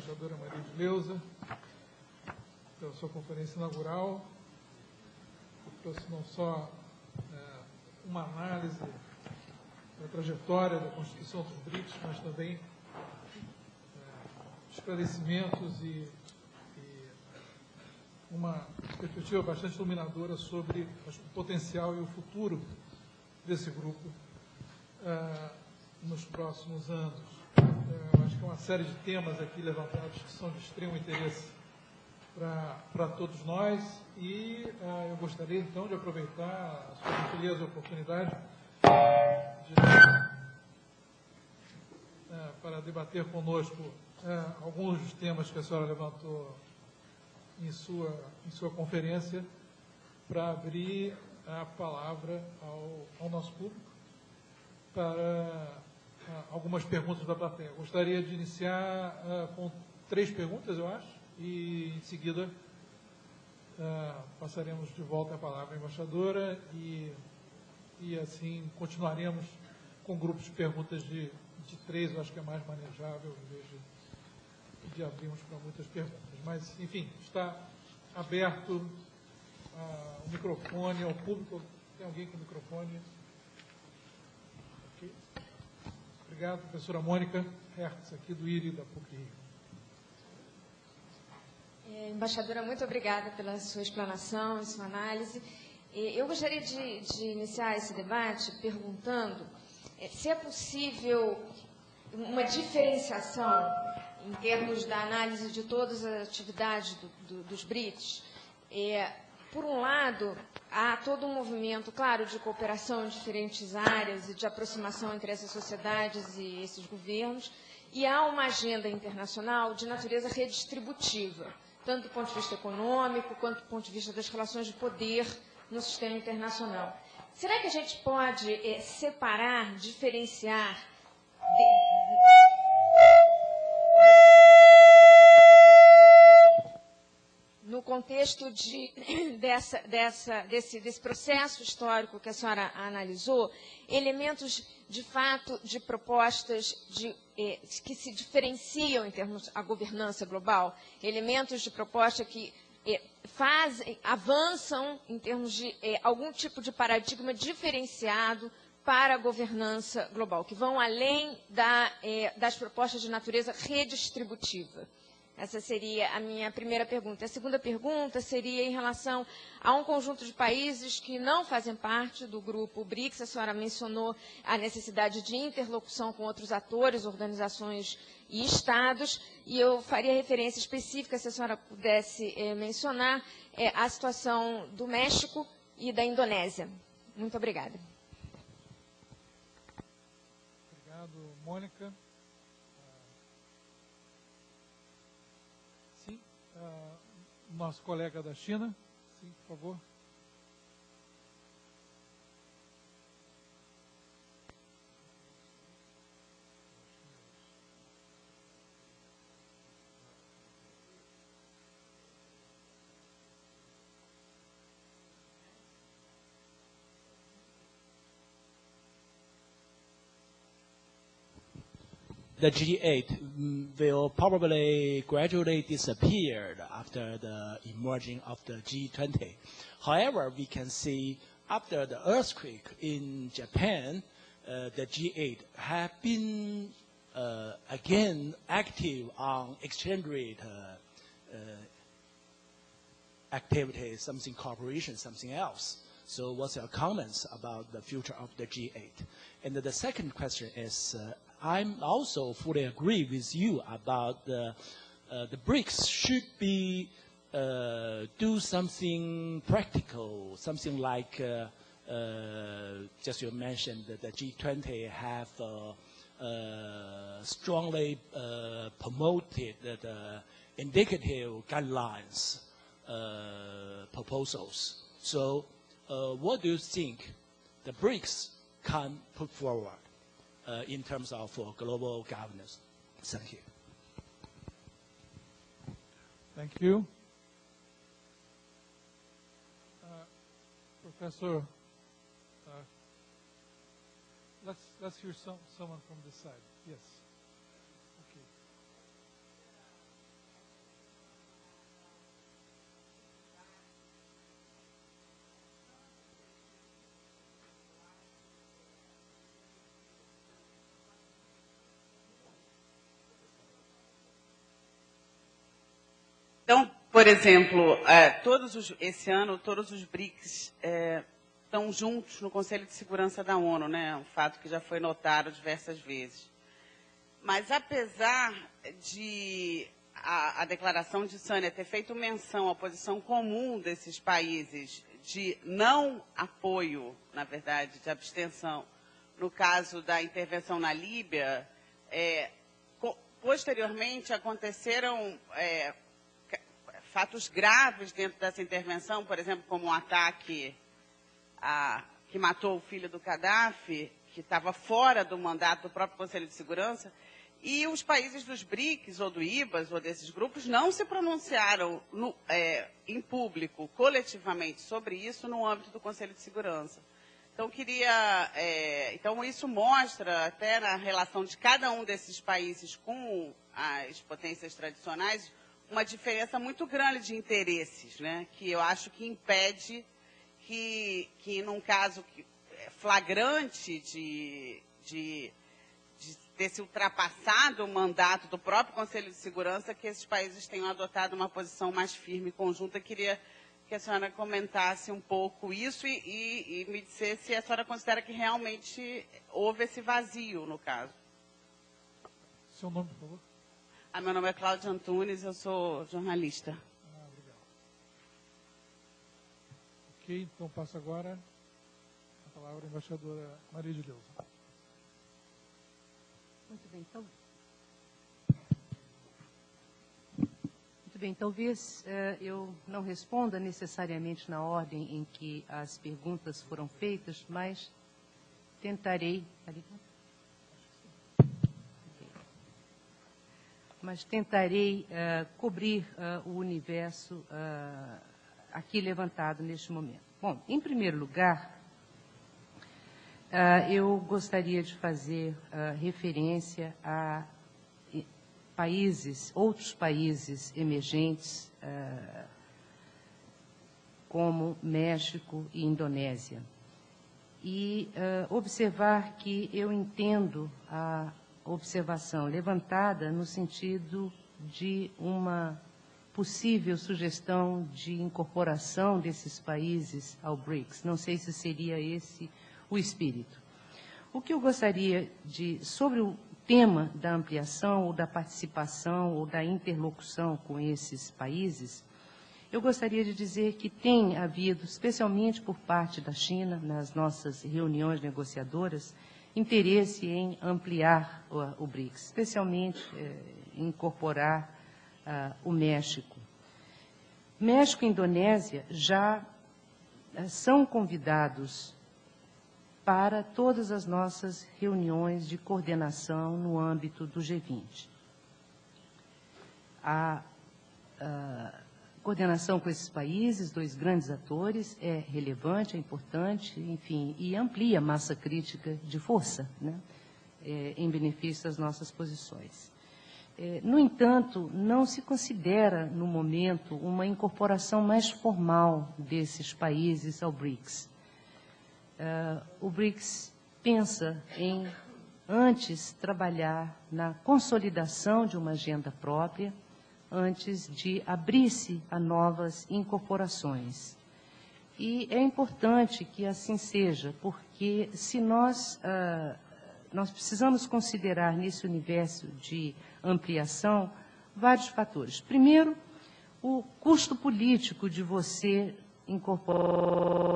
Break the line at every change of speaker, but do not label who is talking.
embaixadora Maria Edileuza, pela sua conferência inaugural, que trouxe não só uma análise da trajetória da Constituição dos BRICS, mas também esclarecimentos e uma perspectiva bastante iluminadora sobre o potencial e o futuro desse grupo nos próximos anos. Acho que é uma série de temas aqui levantados que são de extremo interesse para todos nós e eu gostaria, então, de aproveitar a sua gentileza oportunidade para debater conosco alguns dos temas que a senhora levantou em sua conferência, para abrir a palavra ao nosso público para algumas perguntas da plateia. Gostaria de iniciar com 3 perguntas, eu acho, e em seguida passaremos de volta a palavra à embaixadora e assim continuaremos com grupos de perguntas de 3, eu acho que é mais manejável, em vez de abrirmos para muitas perguntas. Mas, enfim, está aberto o microfone ao público. Tem alguém com o microfone? Okay. Obrigado, professora Mônica Hertz, aqui do IRI da PUC-Rio.
Embaixadora, muito obrigada pela sua explanação e sua análise. Eu gostaria de iniciar esse debate perguntando se é possível uma diferenciação em termos da análise de todas as atividades dos BRICS. Por um lado, há todo um movimento, claro, de cooperação em diferentes áreas e de aproximação entre essas sociedades e esses governos, e há uma agenda internacional de natureza redistributiva, tanto do ponto de vista econômico, quanto do ponto de vista das relações de poder no sistema internacional. Será que a gente pode separar, diferenciar no contexto desse processo histórico que a senhora analisou, elementos, de fato, de propostas que se diferenciam em termos da governança global, elementos de proposta que avançam em termos de algum tipo de paradigma diferenciado para a governança global, que vão além das propostas de natureza redistributiva. Essa seria a minha primeira pergunta. A segunda pergunta seria em relação a um conjunto de países que não fazem parte do grupo BRICS. A senhora mencionou a necessidade de interlocução com outros atores, organizações e estados, e eu faria referência específica, se a senhora pudesse mencionar, a situação do México e da Indonésia. Muito obrigada.
Obrigado, Mônica. Nosso colega da China, sim, por favor.
The G8 will probably gradually disappear after the emerging of the G20. However, we can see after the earthquake in Japan, the G8 have been again active on exchange rate activities, something cooperation, something else. So what's your comments about the future of the G8? And the second question is, I'm also fully agree with you about the BRICS should be do something practical, something like just you mentioned that the G20 have strongly promoted the indicative guidelines proposals. So what do you think the BRICS can put forward in terms of global governance? Thank you.
Thank you. Professor, let's hear someone from this side. Yes. Okay.
Então, por exemplo, esse ano, todos os BRICS estão juntos no Conselho de Segurança da ONU, né? Um fato que já foi notado diversas vezes. Mas, apesar de a declaração de Sânia ter feito menção à posição comum desses países de não apoio, na verdade, de abstenção, no caso da intervenção na Líbia, posteriormente aconteceram fatos graves dentro dessa intervenção, por exemplo, como um ataque que matou o filho do Gaddafi, que estava fora do mandato do próprio Conselho de Segurança, e os países dos BRICS, ou do IBAS, ou desses grupos, não se pronunciaram em público, coletivamente, sobre isso no âmbito do Conselho de Segurança. Então, então, isso mostra, até na relação de cada um desses países com as potências tradicionais, uma diferença muito grande de interesses, né? Que eu acho que impede que num caso flagrante de ter se ultrapassado o mandato do próprio Conselho de Segurança, que esses países tenham adotado uma posição mais firme e conjunta. Eu queria que a senhora comentasse um pouco isso e me dissesse se a senhora considera que realmente houve esse vazio, no caso.
Seu nome, por favor?
Meu nome é Cláudia Antunes, eu sou jornalista.
Obrigado. Ok, então passo agora a palavra à embaixadora Maria de Deus.
Muito bem, talvez eu não responda necessariamente na ordem em que as perguntas foram feitas, mas tentarei... cobrir o universo aqui levantado neste momento. Bom, em primeiro lugar, eu gostaria de fazer referência a outros países emergentes, como México e Indonésia, e observar que eu entendo a observação levantada no sentido de uma possível sugestão de incorporação desses países ao BRICS. Não sei se seria esse o espírito. O que eu gostaria sobre o tema da ampliação, ou da participação, ou da interlocução com esses países, eu gostaria de dizer que tem havido, especialmente por parte da China, nas nossas reuniões negociadoras, interesse em ampliar o BRICS, especialmente incorporar o México. México e Indonésia já são convidados para todas as nossas reuniões de coordenação no âmbito do G20. A coordenação com esses países, dois grandes atores, é relevante, é importante, enfim, e amplia a massa crítica de força, né, em benefício das nossas posições. No entanto, não se considera, no momento, uma incorporação mais formal desses países ao BRICS. O BRICS pensa em, antes, trabalhar na consolidação de uma agenda própria, antes de abrir-se a novas incorporações. E é importante que assim seja, porque se nós precisamos considerar nesse universo de ampliação vários fatores. Primeiro, o custo político de você incorporar